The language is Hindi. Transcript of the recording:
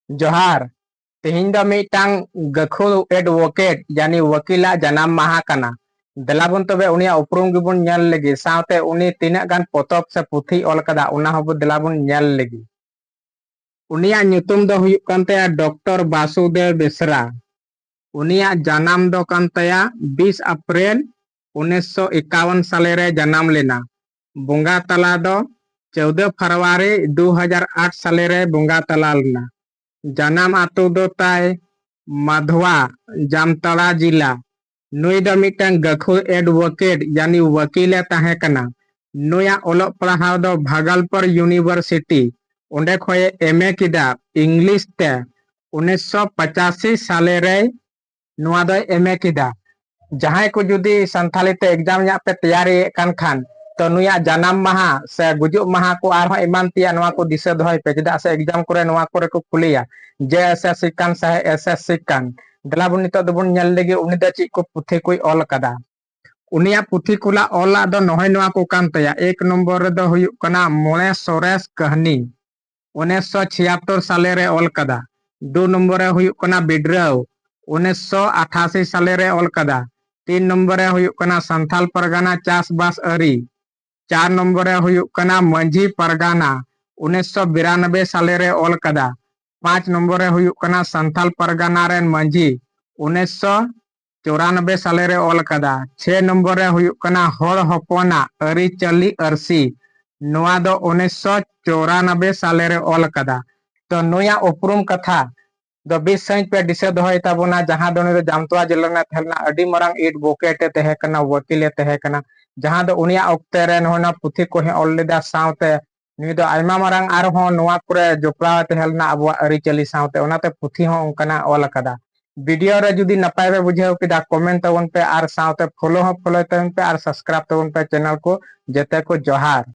जोहार तेहिं दो मिटांग गखुल एडवोकेट यानी वकीला जनाम माहा कना दलाबन तबे उनिया उपरुम गिबुन नेल लगी साथे उनी तिना गान पोतब से पुथी ऑल कदा उना हबो दलाबन नेल लगी उनिया ᱧᱩᱛᱩᱢ दो हुयुक कान तया डॉक्टर वासुदेव बेसरा उनिया जनाम दो कान तया 20 अप्रैल 1951 साले रे जनाम लेना बुंगा तला दो 14 फरवरी 2008 साले रे बुंगा तला लेना जनाम आतु दो ताय माधवा जामताड़ा जिला नुई दो मिटन गखु एडवोकेट यानी वकीले ताहे कना नुया ओलोग पढ़ाव दो भागलपुर यूनिवर्सिटी उंडे खोए एमए किदा इंग्लिश ते 1985 साले रे नुआ दो एमए किदा जहां को जुदी संथाली ते एग्जाम या पे तैयारी कान खान तो नुया जनाम महा से गुजुक महा को आर इमान तिया नुआ को दिशा दोय पे चदा से एग्जाम करे नुआ करे को खुलिया जे एसएससी कान से एसएससी कान दलाबुन नितो दबुन नेल लेगे उनी द ची को पुथे कोई ऑल कदा उनिया पुथी कुला ऑला दो नहय नुआ को कान तया एक नंबर रे दो हुयुक कना मोणे सोरेस कहानी 1976 साले रे ऑल कदा दो नंबर रे हुयुक कना बिड्राव 1988 साले रे ऑल कदा तीन नंबर रे हुयुक कना संथाल परगना चासबास अरी चार नंबर रे हुयुक कना मंझी परगना 1992 साले रे ऑल कदा पांच नंबर रे हुयुक कना संथाल परगना रे मंझी 1994 साले रे ऑल कदा छह नंबर रे हुयुक कना होड़ हपना अरी चली अरसी नोआ दो 1994 साले रे ऑल कदा तो नुया उपरुम कथा दो 20 सैंज पे दिशा दोहय ताबोना जहां दो ने जामतवा जिला ने थलना अडी मरांग एडवोकेट तहे कना वकील तहे कना जहां दो उनिया ओक्ते रे नोना पुथी को हे ऑल लेदा सावते नी दो आयमा मरांग आर हो नोआ करे जोपड़ा तहेलना अबवा अरी चली सावते ओनाते पुथी हो उनकना ऑल कदा वीडियो रे जुदी नपाय बे बुझाव किदा कमेंट तबन पे आर सावते फॉलो हो फॉलो तबन पे आर सब्सक्राइब तबन पे चैनल को जेते को जोहार।